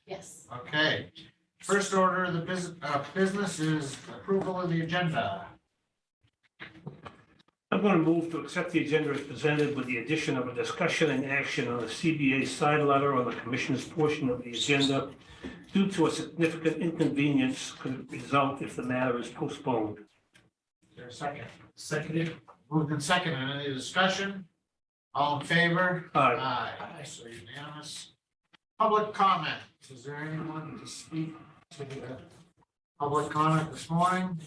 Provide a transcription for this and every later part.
Yes. Okay. First order of the business is approval of the agenda. I'm going to move to accept the agenda as presented with the addition of a discussion and action on the CBA side letter on the commissioner's portion of the agenda due to a significant inconvenience could result if the matter is postponed. Is there a second? Seconded. Moved and seconded. Any discussion? All in favor? Aye. Aye. So unanimous. Public comment. Is there anyone to speak to the public comment this morning?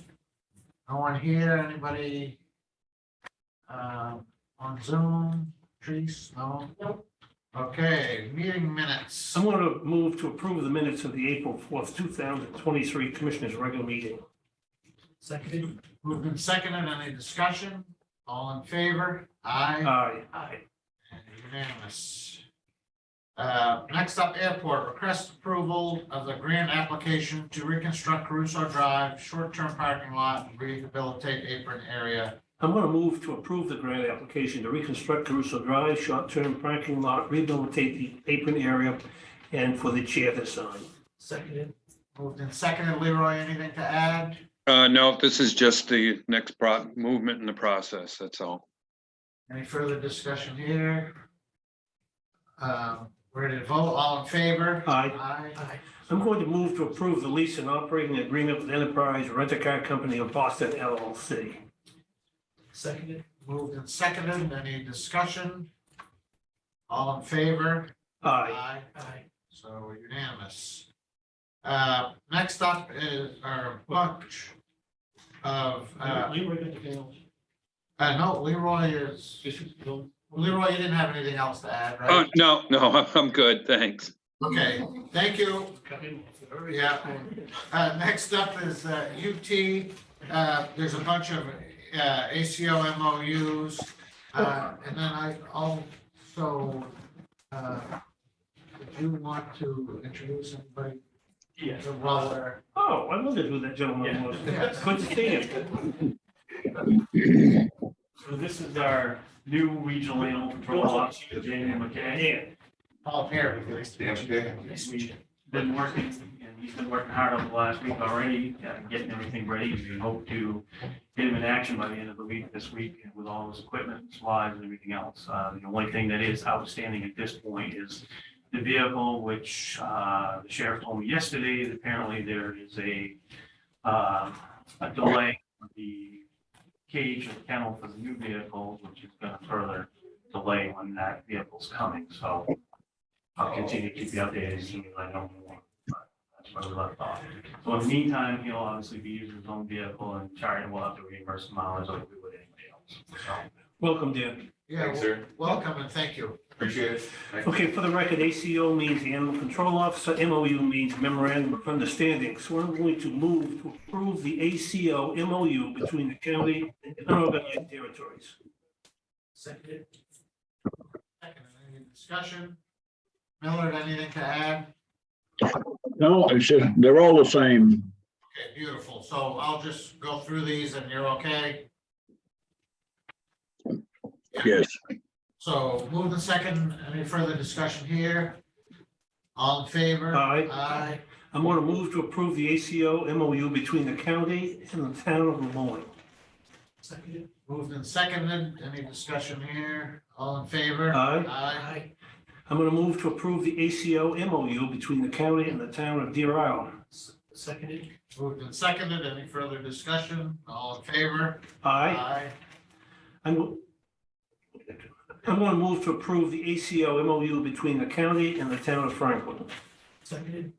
No one here? Anybody on Zoom? Trees? No? Nope. Okay, meeting minutes. I'm going to move to approve the minutes of the April 4th, 2023 Commissioners' regular meeting. Seconded. Moved and seconded. Any discussion? All in favor? Aye. Aye. Aye. And unanimous. Next up, airport, request approval of the grant application to reconstruct Caruso Drive, short-term parking lot, and rehabilitate apron area. I'm going to move to approve the grant application to reconstruct Caruso Drive, short-term parking lot, rehabilitate the apron area, and for the chair to sign. Seconded. Moved and seconded. Leroy, anything to add? No, this is just the next movement in the process, that's all. Any further discussion here? Ready to vote? All in favor? Aye. Aye. Aye. I'm going to move to approve the lease and operating agreement with Enterprise Rent-A-Car Company of Boston LLC. Seconded. Moved and seconded. Any discussion? All in favor? Aye. Aye. So unanimous. Next up is our bunch of, no, Leroy is, Leroy, you didn't have anything else to add, Oh, right? no, I'm good, thanks. Okay, thank you. Yeah. Next up is UT. There's a bunch of ACO MOUs. And then I also, would you want to introduce anybody? Yes. While we're- Oh, I wondered who that gentleman was. Yes. Good to see him. So this is our new regional animal control officer, Jamie McKay. Paul Perry. We've been working, and he's been working hard over the last week already, getting everything ready. We hope to get him in action by the end of the week, this week, with all his equipment, supplies, and everything else. The only thing that is outstanding at this point is the vehicle, which the sheriff told me yesterday, that apparently there is a delay with the cage or kennel for the new vehicle, which is going to further delay when that vehicle's coming. So I'll continue to keep you updated as soon as I know more. But that's where we left off. So in the meantime, he'll obviously be using his own vehicle, and Charlie will have to reimburse him mileage like we would anybody else. So Welcome, Dan. Yeah, Thanks, sir. welcome and thank you. Appreciate it. Thank you. Okay, for the record, ACO means Animal Control Officer, MOU means Memorandum of Understanding. So I'm going to move to approve the ACO MOU between the county and unorganized territories. Seconded. Second, any discussion? Millard, anything to add? No, it's just, they're all the same. Okay, beautiful. So I'll just go through these and you're okay? Yes. So move the second. Any further discussion here? All in favor? Aye. Aye. I'm going to move to approve the ACO MOU between the county and the town of Lemoyne. Seconded. Moved and seconded. Any discussion here? All in favor? Aye. Aye. I'm going to move to approve the ACO MOU between the county and the town of Deer Island. Seconded. Moved and seconded. Any further discussion? All in favor? Aye. I'm going to move to approve the ACO MOU between the county and the town of Franklin. Seconded.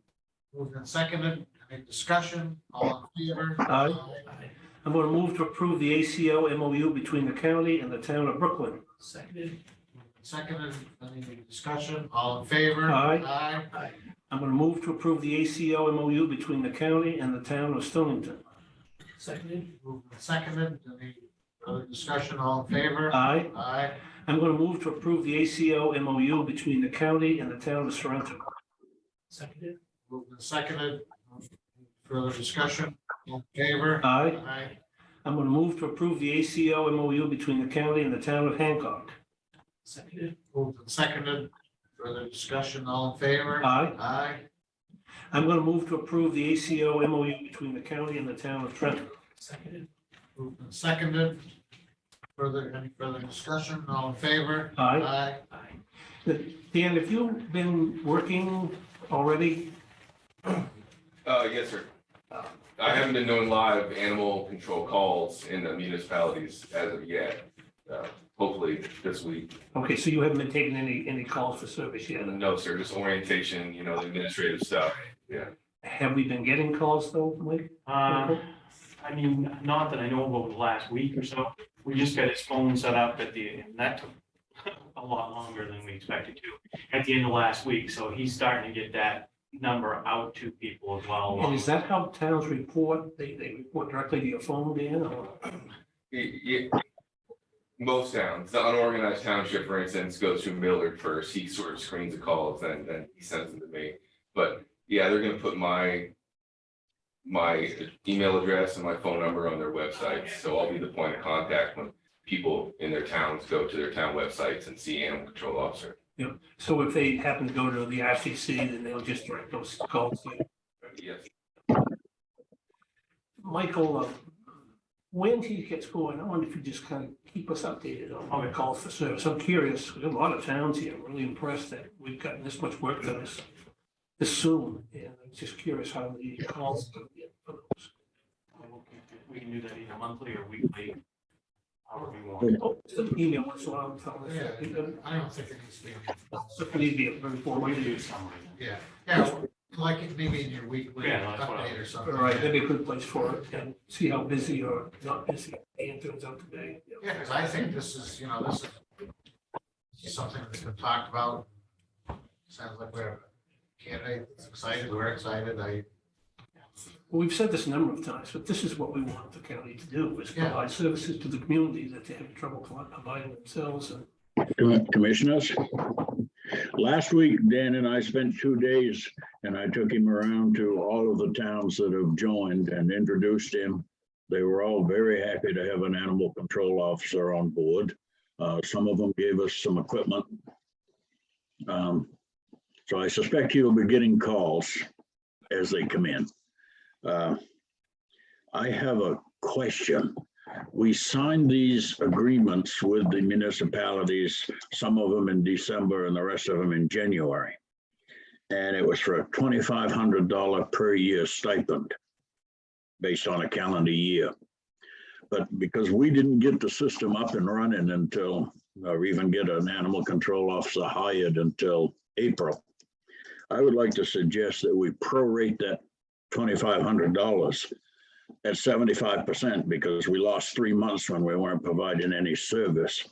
Moved and seconded. Any discussion? All in favor? Aye. Aye. I'm going to move to approve the ACO MOU between the county and the town of Brooklyn. Seconded. Seconded. Any discussion? All in favor? Aye. Aye. Aye. I'm going to move to approve the ACO MOU between the county and the town of Stonington. Seconded. Moved and seconded. Any other discussion? All in favor? Aye. Aye. I'm going to move to approve the ACO MOU between the county and the town of Sorrento. Seconded. Moved and seconded. Further discussion? All in favor? Aye. Aye. I'm going to move to approve the ACO MOU between the county and the town of Hancock. Seconded. Moved and seconded. Further discussion, all in favor? Aye. Aye. I'm going to move to approve the ACO MOU between the county and the town of Trenton. Seconded. Moved and seconded. Any further discussion, all in favor? Aye. Aye. Dan, have you been working already? Yes, sir. I haven't been doing live animal control calls in the municipalities as of yet. Hopefully this week. Okay, so you haven't been taking any calls for service yet? No, sir, just orientation, the administrative stuff. Yeah. Have we been getting calls though, Mike? I mean, not that I know of over the last week or so. We just got his phone set up and that took a lot longer than we expected to at the end of last week. So he's starting to get that number out to people as well. And is that how towns report? They report directly to your phone, Dan, or? Most towns, the unorganized township, for instance, goes to Millard first. He sort of screens the calls, then he sends them to me. But yeah, they're gonna put my email address and my phone number on their website. So I'll be the point of contact when people in their towns go to their town websites and see animal control officer. Yeah, so if they happen to go to the RCC, then they'll just direct those calls to you. Yes. Michael, when he gets going, I wonder if you just kind of keep us updated on the calls for service. I'm curious, we have a lot of towns here, I'm really impressed that we've gotten this much work done this soon. And I'm just curious how the calls are going to get for those. We can do that either monthly or weekly, however you want. Oh, just an email once in a while, tell us. Yeah, I don't think it needs to be. So it need to be a very We formal. can do summary. Yeah, yeah, like it maybe in your weekly Yeah, that's what I- update or something. All right, that'd be a good place for it, and see how busy or not busy Ian turns out to be. Yeah, because I think this is something that's been talked about. Sounds like we're a candidate that's excited, we're excited, Well, we've said this a number of times, but this is what we want the county to do, is provide services to the community that they have trouble providing themselves. And Commissioners, last week, Dan and I spent 2 days and I took him around to all of the towns that have joined and introduced him. They were all very happy to have an animal control officer on board. Some of them gave us some equipment. So I suspect you'll be getting calls as they come in. I have a question. We signed these agreements with the municipalities, some of them in December and the rest of them in January. And it was for a $2,500 per year stipend based on a calendar year. But because we didn't get the system up and running until, or even get an animal control officer hired until April, I would like to suggest that we prorate that $2,500 at 75%, because we lost 3 months when we weren't providing any service,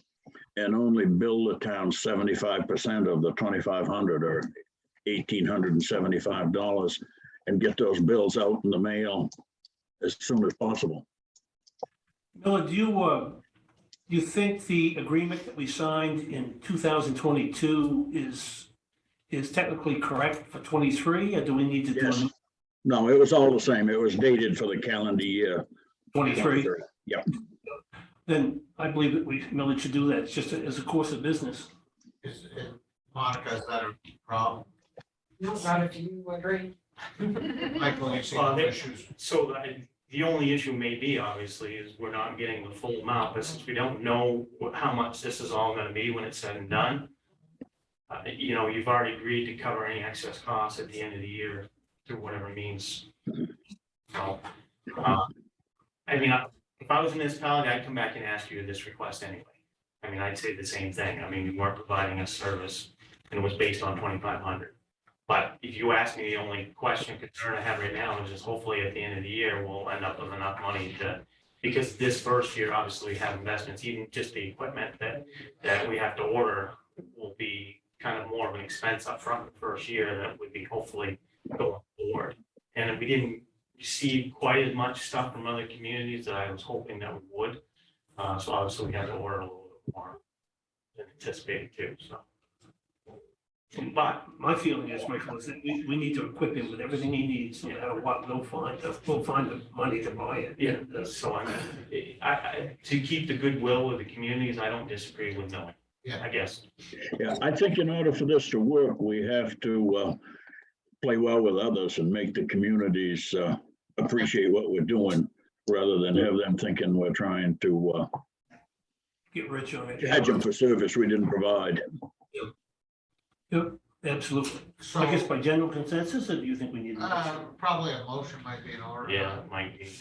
and only bill the town 75% of the $2,500 or $1,875, and get those bills out in the mail as soon as possible. Miller, do you think the agreement that we signed in 2022 is technically correct for 23, or do we need to do Yes. No, it was all the same. It was dated for the calendar year. 23? Yep. Then I believe that Miller should do that. It's just as a course of business. Monica, is that a problem? Not if you agree. Michael, you see Well, no they- issues? So the only issue may be, obviously, is we're not getting the full amount, but since we don't know how much this is all gonna be when it's said and done, you've already agreed to cover any excess costs at the end of the year through whatever means. So, I mean, if I was a municipality, I'd come back and ask you this request anyway. I mean, I'd say the same thing. I mean, you weren't providing a service and it was based on 2,500. But if you ask me, the only concern I have right now is just hopefully at the end of the year, we'll end up with enough money because this first year, obviously, we have investments, even just the equipment that we have to order will be kind of more of an expense up front the first year that would be hopefully going forward. And we didn't receive quite as much stuff from other communities that I was hoping that we would. So obviously, we had to order a little bit more than anticipated too, so. But My feeling is, Michael, is that we need to equip him with everything he needs, no matter what, we'll find the money to buy it. yeah, so I to keep the goodwill with the communities, I don't disagree with knowing. Yeah, I guess. Yeah, I think in order for this to work, we have to play well with others and make the communities appreciate what we're doing rather than have them thinking we're trying to Get rich on it. charge them for service we didn't provide. Yep, absolutely. so, I guess by general consensus, or do you think we need a motion? probably a motion might be in order. Yeah, it might be.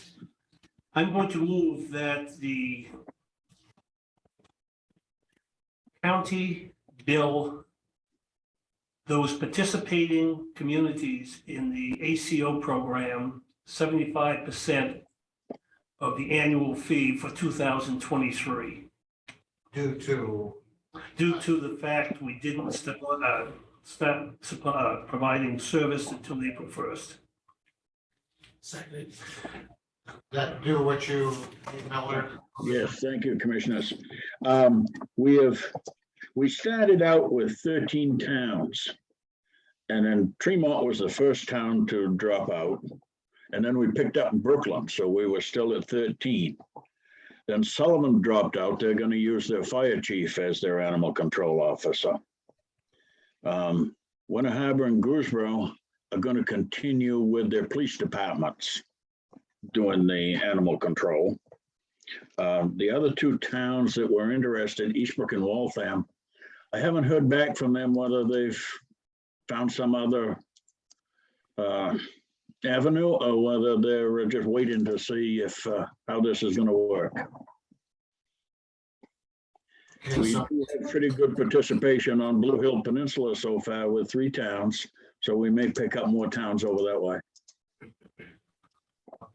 I'm going to move that the county bill those participating communities in the ACO program 75% of the annual fee for 2023, Due to, due to the fact we didn't start providing service until April 1st. that do what you, Miller? Yes, thank you, Commissioners. We started out with 13 towns. And then Tremont was the first town to drop out. And then we picked up Brooklyn, so we were still at 13. Then Sullivan dropped out. They're going to use their fire chief as their animal control officer. Winter Harbor and Gooserboro are going to continue with their police departments doing the animal control. The other two towns that were interested, Eastbrook and Waltham, I haven't heard back from them whether they've found some other avenue or whether they're just waiting to see if how this is going to work. Okay, We so, do have pretty good participation on Blue Hill Peninsula so far with 3 towns, so we may pick up more towns over that way.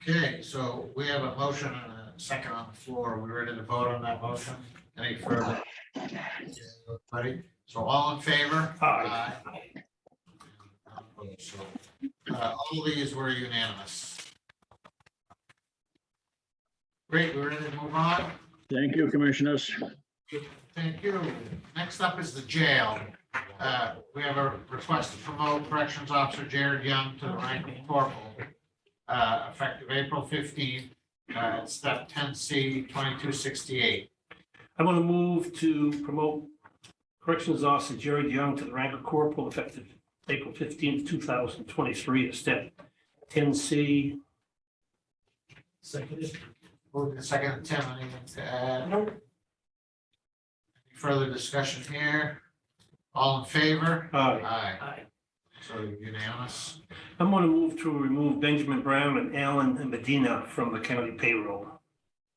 okay, so we have a motion and a second on the floor. Are we ready to vote on that motion? Any further? Ready? So all in favor? Aye. So, all these were unanimous. Great, we're ready to move on. Thank you, Commissioners. Thank you. Next up is the jail. We have a request to promote Corrections Officer Jared Young to the rank of corporal, effective April 15th, step 10C 2268. I want to move to promote Corrections Officer Jared Young to the rank of corporal effective April 15th, 2023, at step 10C. Second. Moved and seconded. Tim, anything to add? Any further discussion here? All in favor? Aye. Aye. So unanimous. I'm going to move to remove Benjamin Brown and Alan and Medina from the county payroll.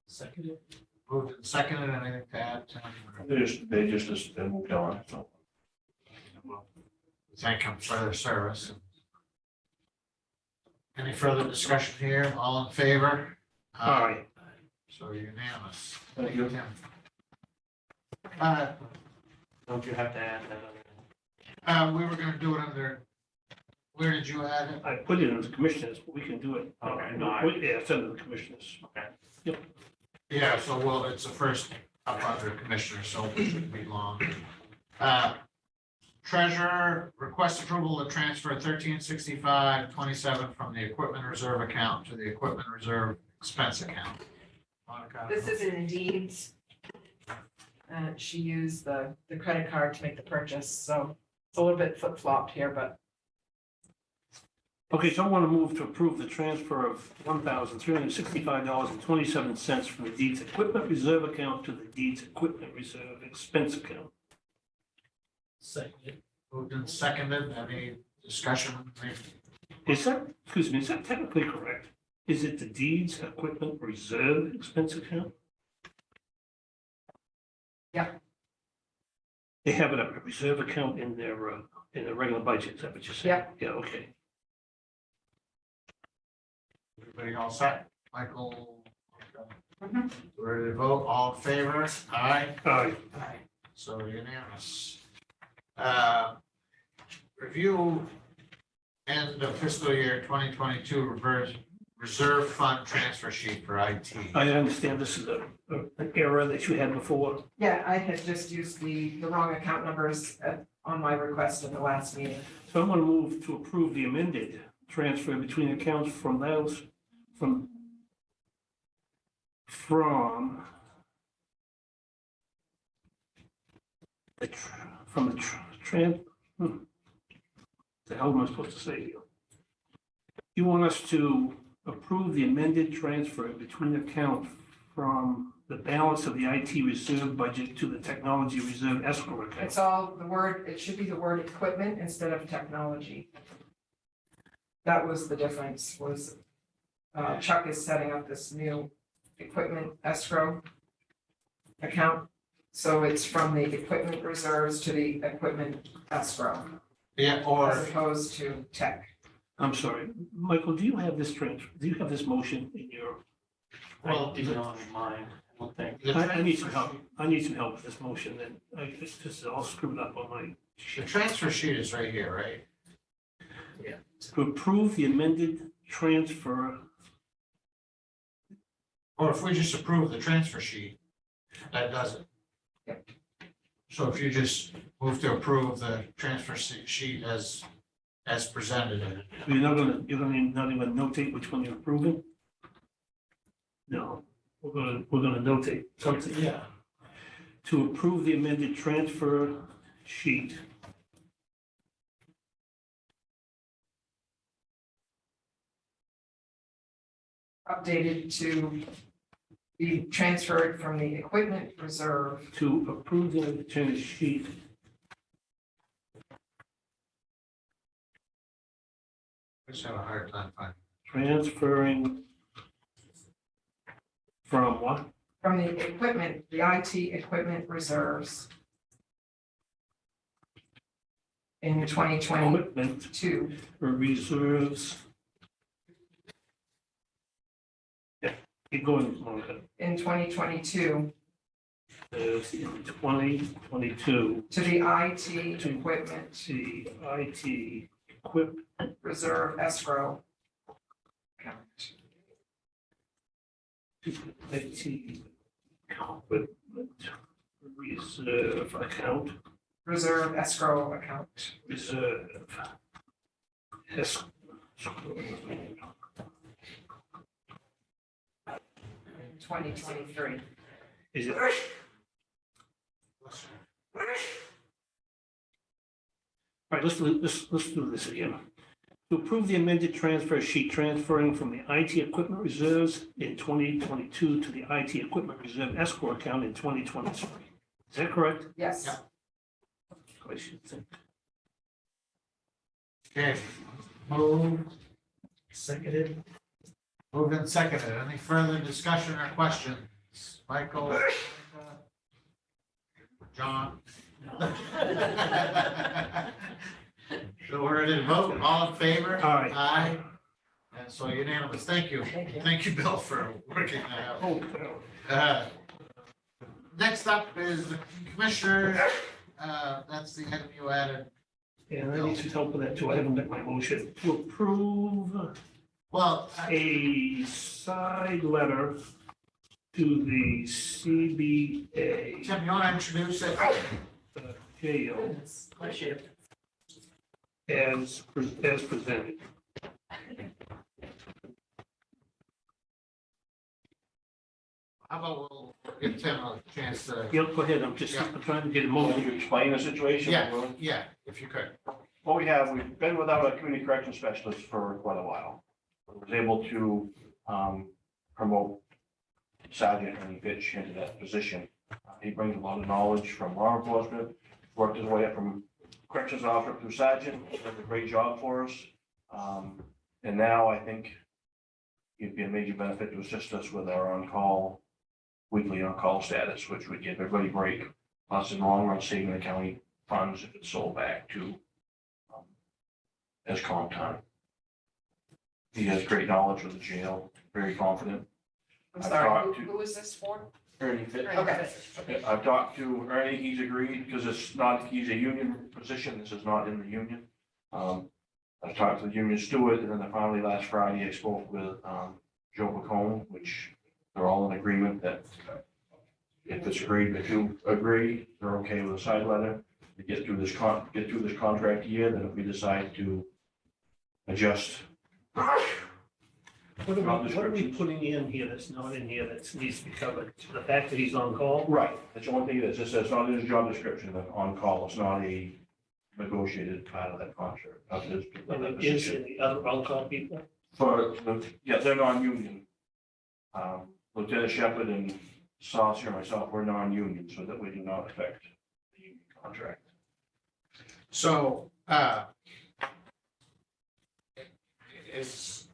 Seconded. Moved and seconded. Anything to add, Tim? They just moved on, so. Thank them for their service. Any further discussion here? All in favor? Aye. So unanimous. Thank you. Tim. Don't you have to add that? We were gonna do it under, where did you add it? I put it in the commissioners, but we can do it. Okay. Yeah, it's under the commissioners. Okay. Yeah, so, well, it's the first up under commissioner, so it shouldn't be long. Treasurer, request approval to transfer 1365.27 from the equipment reserve account to the equipment reserve expense account. Monica? This is in Deeds. She used the credit card to make the purchase, so it's a little bit flip-flopped here, but Okay, so I want to move to approve the transfer of $1,365.27 from the deeds equipment reserve account to the deeds equipment reserve expense account. Seconded. Moved and seconded. Any discussion? Is that, excuse me, is that technically correct? Is it the deeds equipment reserve expense account? Yeah. They have a reserve account in their regular budget, is that what you're saying? Yeah. Yeah, okay. Everybody all set? Michael? Mhm. Ready to vote? All in favor? Aye. Aye. So unanimous. Review end of fiscal year 2022 reserve fund transfer sheet for IT. I understand this is an error that you had before. yeah, I had just used the wrong account numbers on my request at the last meeting. So I'm going to move to approve the amended transfer between accounts from those, from from the the hell am I supposed to say here? You want us to approve the amended transfer between account from the balance of the IT reserve budget to the technology reserve escrow account. It's all the word, it should be the word equipment instead of technology. That was the difference, was Chuck is setting up this new equipment escrow account. So it's from the equipment reserves to the equipment escrow, Yeah, as or, opposed to tech. I'm sorry, Michael, do you have this motion in your? I did not in mind, I don't think. I need some help. I need some help with this motion, and it's just all screwed up on my the sheet. transfer sheet is right here, right? To approve the amended transfer, Or if we just approve the transfer sheet, that does it. Yep. So if you just move to approve the transfer sheet as presented. you're not gonna notate which one you're approving? No, we're gonna notate something. Yeah. To approve the amended transfer sheet. Updated to be transferred from the equipment reserve To approve the change sheet. I just have a hard time finding. Transferring from what? from the equipment, the IT equipment reserves in 2022. Equipment reserves. Yeah, keep going, Monica. In 2022 There's 2022, to the IT equipment the IT equipment reserve escrow account. IT equipment reserve account, Reserve escrow account. reserve. In 2023. Is it? All right, let's do this again. To approve the amended transfer sheet transferring from the IT equipment reserves in 2022 to the IT equipment reserve escrow account in 2023. Is that correct? Yes. Yeah. I should think. Okay, moved. Seconded. Moved and seconded. Any further discussion or questions? Michael? John? So we're ready to vote. All in favor? Aye. Aye. And so unanimous. Thank you. Thank you. Thank you, Bill, for working that out. Oh, Next up is the commissioner. That's the item you added. and I need some help with that too. I haven't got my motion. To approve Well, a side letter to the CBA Tim, you want to introduce it? jail as presented. How about we'll give Tim a chance to, Yeah, go ahead. I'm trying to get a Want motion. to explain the situation? yeah, if you could. What we've been without a community correction specialist for quite a while. I was able to promote Sergeant and Fitch into that position. He brings a lot of knowledge from law enforcement, worked his way up from corrections officer through sergeant, does a great job for us. And now I think he'd be a major benefit to assist us with our on-call, weekly on-call status, which would give everybody a break. Plus, in the long run, saving the county funds if it's sold back to as comp time. He has great knowledge of the jail, very confident. I'm I've sorry, talked to- who is this for? Ernie Fitch. Okay. I've talked to Ernie, he's agreed, because it's not, he's a union position, this is not in the union. I've talked to the union steward, and then finally last Friday, I spoke with Joe McComb, which they're all in agreement that if it's agreed, if you agree, they're okay with a side letter, to get through this contract year, then if we decide to adjust What job are we descriptions. putting in here that's not in here that needs to be covered? The fact that he's on call? Right, that's the only thing that says, it's not in his job description, that on call, it's not a negotiated part of that contract, of his. And it is in the other on-call people? Yeah, they're non-union. Lieutenant Shepherd and Saucer and myself, we're non-union, so that we do not affect the union contract. So, is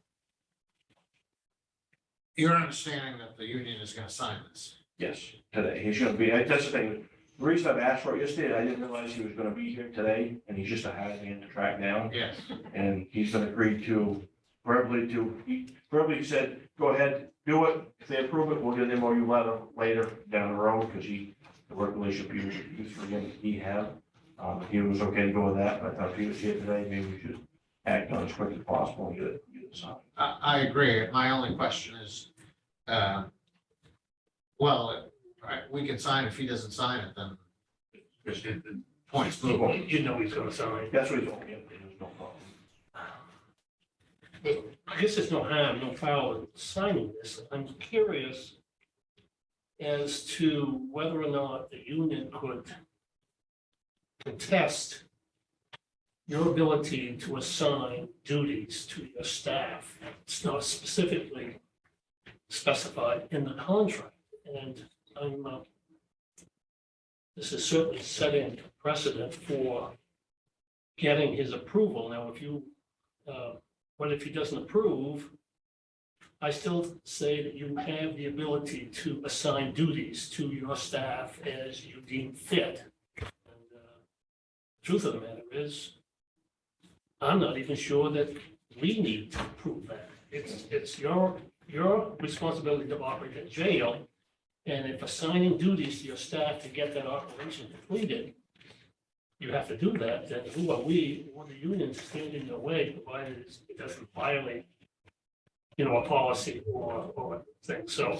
your understanding that the union is gonna sign this? Yes, today, he's gonna be, that's the thing, the reason I've asked for it yesterday, I didn't realize he was gonna be here today, and he's just a hard man to track down. Yes. And he's gonna agree to he verbally said, go ahead, do it. If they approve it, we'll get an MOU letter later down the road, because the work relationship he have. He was okay to go with that, but I thought if he was here today, maybe we should act on it as quick as possible and get it signed. I agree. My only question is, well, we can sign. If he doesn't sign it, then points move. You know he's gonna sign. That's what he told me, there's no problem. I guess there's no harm, no foul in signing this. I'm curious as to whether or not the union could contest your ability to assign duties to your staff. It's not specifically specified in the contract, and this is certainly setting precedent for getting his approval. Now, but if he doesn't approve, I still say that you have the ability to assign duties to your staff as you deem fit. And truth of the matter is, I'm not even sure that we need to approve that. It's your responsibility to operate that jail. And if assigning duties to your staff to get that operation completed, you have to do that, then who are we, or the union, to stand in your way, provided it doesn't violate, a policy or thing, so.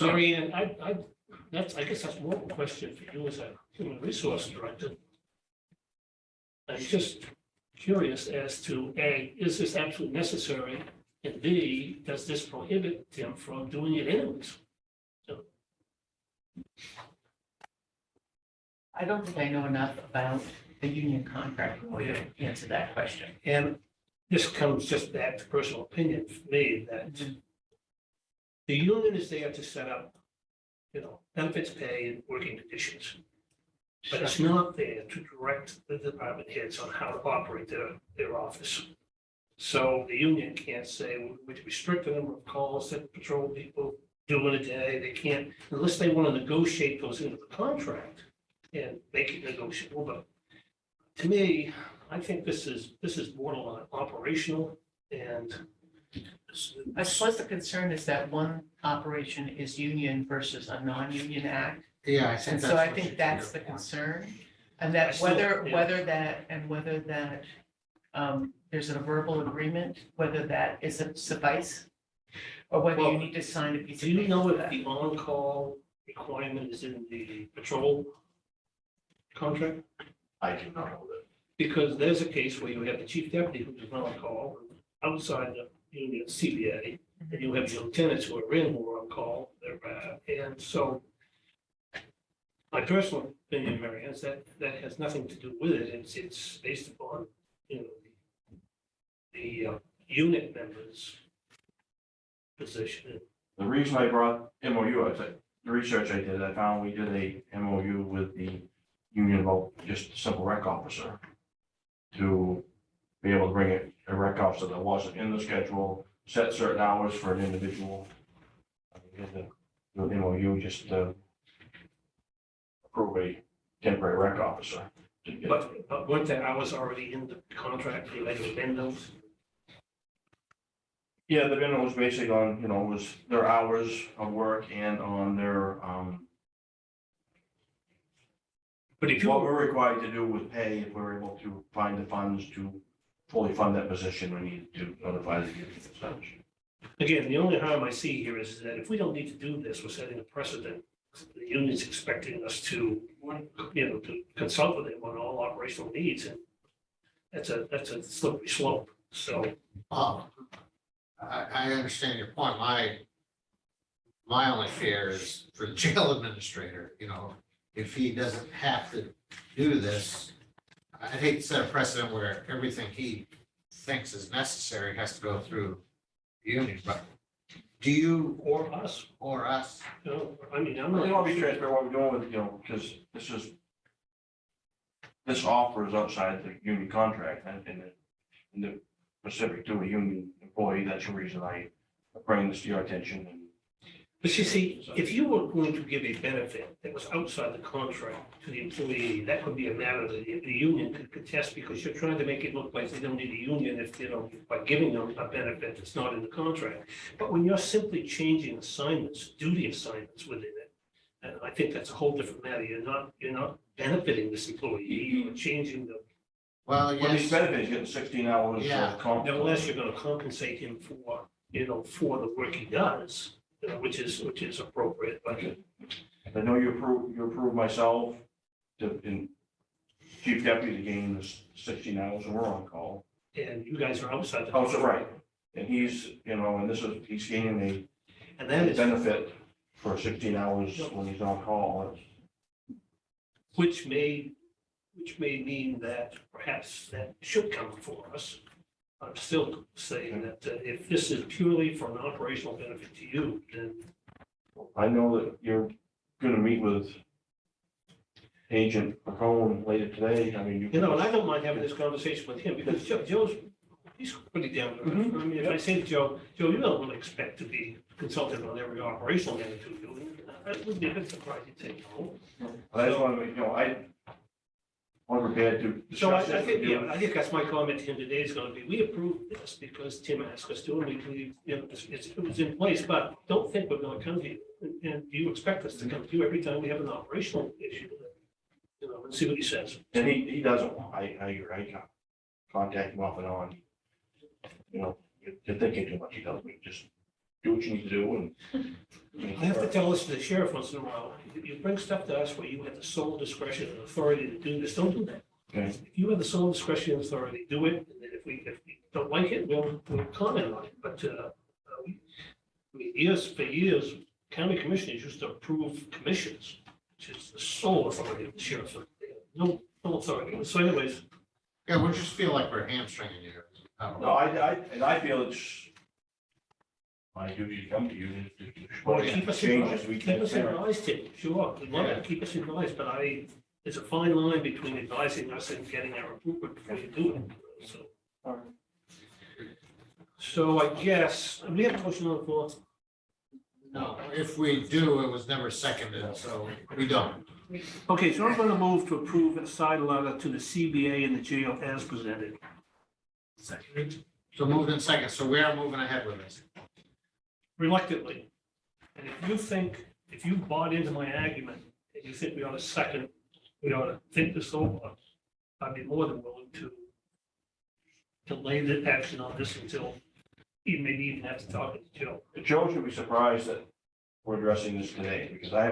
Mary Ann, I guess that's more of a question for you as a human resource director. I'm just curious as to, A, is this absolutely necessary? And B, does this prohibit him from doing it anyways? I don't think I know enough about the union contract really to answer that question. And this comes just back to personal opinion for me, that the union is there to set up, benefits, pay, and working conditions. But it's not there to direct the department heads on how to operate their office. So the union can't say, we're going to restrict the number of calls that patrol people do in a day. They can't, unless they want to negotiate those into the contract and make it negotiable. But to me, I think this is borderline operational, and I suppose the concern is that one operation is union versus a non-union act. Yeah, I think And that's. so I what think you- that's the your point. concern. And I that still- yeah. whether that there's a verbal agreement, whether that is a suffice, or whether Well, you need to sign a piece do of you paper know for if that. the on-call requirement is in the patrol contract? I do not know that. Because there's a case where you have the chief deputy who's on call outside the union CBA, and you have your lieutenants who are on call. And so my personal opinion, Mary, is that has nothing to do with it. It's based upon, the unit members' position. The reason I brought MOU, I said, the research I did, I found we did a MOU with the union about just a simple rec officer to be able to bring a rec officer that wasn't in the schedule, set certain hours for an individual. We had to do an MOU just to approve a temporary rec officer. to get- But weren't the hours already in the contract? You had to amend those? Yeah, the minimum was basically on, was their hours of work and on their, But if you. what we're required to do with pay, if we're able to find the funds to fully fund that position, we need to notify the union as such. Again, the only harm I see here is that if we don't need to do this, we're setting a precedent. The union's expecting us to, to consult with them on all operational needs, and that's a slippery slope. So, I understand your point. My only fear is for the jail administrator, if he doesn't have to do this, I'd hate to set a precedent where everything he thinks is necessary has to go through the union, but do you Or us, or us? I mean, I'm I not. want to be transparent what we're doing with, because this offer is outside the union contract and in the specific to a union employee. That's the reason I bring this to your attention. But you see, if you were going to give a benefit that was outside the contract to the employee, that would be a matter that the union could contest, because you're trying to make it look like they don't need a union if, by giving them a benefit that's not in the contract. But when you're simply changing assignments, duty assignments within it, and I think that's a whole different matter. You're not benefiting this employee, you're changing the, Well, Well, these yes, benefits, getting 16 hours. Yeah. nevertheless, you're gonna compensate him for, for the work he does, which is appropriate, but. I know you approved myself and chief deputy to gain the 16 hours and we're on call. And you guys are outside. the Oh, so right. And he's, and he's gaining And a that is, benefit for 16 hours when he's on call. which may mean that perhaps that should come before us. I'm still saying that if this is purely for an operational benefit to you, then I know that you're gonna meet with Agent McCone later today. I mean, and I don't mind having this conversation with him, because Joe's, he's pretty down to earth. Mhm. I mean, if I say to Joe, you don't really expect to be consulted on every operational matter to you, that would be a bit surprising to take home. I just want to make, I'm prepared to So I discuss this think, with you. I think that's my comment to him today is gonna be, we approved this because Tim asked us to, and we, it was in place, but don't think we're gonna come to you. And do you expect us to come to you every time we have an operational issue? And see what he says. And he doesn't, I contact him off and on. You're thinking too much, he tells me, just do what you need to do and. I have to tell this to the sheriff once in a while. You bring stuff to us where you have the sole discretion and authority to do this, don't do that. Okay. If you have the sole discretion and authority, do it, and then if we don't like it, we'll comment on it, but, for years, county commissioners used to approve commissions, which is the sole authority of the sheriff. No authority, so anyways, yeah, we just feel like we're hamstringing you. No, I feel it's my duty to come to you well, to keep us change advised, as we keep us can. advised, Tim, sure, we'd love it, keep us advised, but there's a fine line between advising us and getting our approval before you do it, so. All right. So I guess, we have a motion on the floor. No, if we do, it was never seconded, so we don't. Okay, so I'm gonna move to approve a side letter to the CBA and the jail as presented. So moved in second, so we are moving ahead with this. Reluctantly. And if you bought into my argument, and you think we ought to think this over, I'd be more than willing to lay the action on this until maybe even have to talk to Joe. Joe should be surprised that we're addressing this today, because I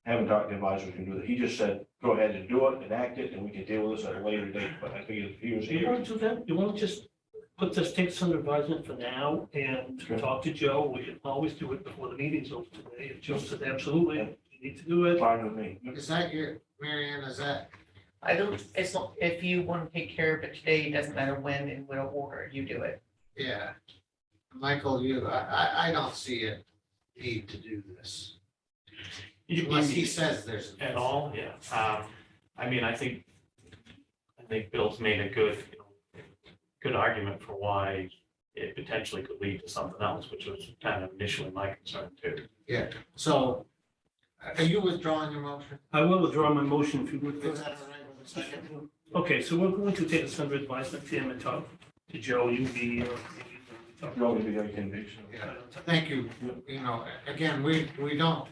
haven't talked to advisors who can do that. He just said, go ahead and do it, enact it, and we can deal with this at a later date, but I figured if he was You here. want to do that? You want to just take this under advisement for now and Okay. talk to Joe? We can always do it before the meeting's over today. If Joe said absolutely, you need to do it. Fine with me. Is that Mary Ann, is that? I don't, as long, if you want to take care of it today, it doesn't matter when and what order you do it. Yeah. Michael, I don't see a need to do this. Unless he says there's. At all, yeah. I mean, I think Bill's made a good argument for why it potentially could lead to something else, which was kind of initially my concern too. Yeah, so are you withdrawing your motion? I will withdraw my motion if you would. Is that all right with a second? Okay, so we're going to take this under advisement, Tim, and talk to Joe. You be. Joe would be very convinced. Yeah, thank you. Again, we don't,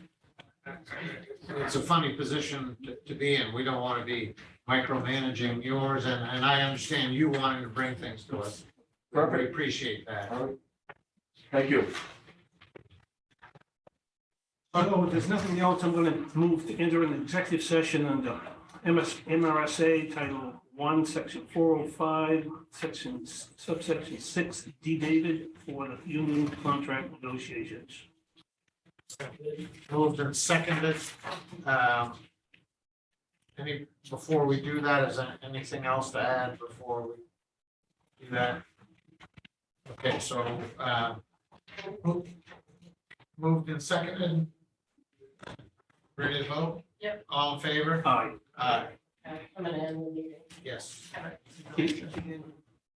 it's a funny position to be in. We don't want to be micromanaging yours, and I understand you wanting to bring things to us. We appreciate that. All right. Thank you. So if there's nothing else, I'm going to move to enter an executive session under MRSA Title 1, Section 405, subsection 6, dedated for the union contract negotiations. Moved and seconded. Before we do that, is there anything else to add before we do that? Okay, so, moved and seconded. Ready to vote? Yep. All in favor? Aye. Aye, I'm gonna end the meeting. yes.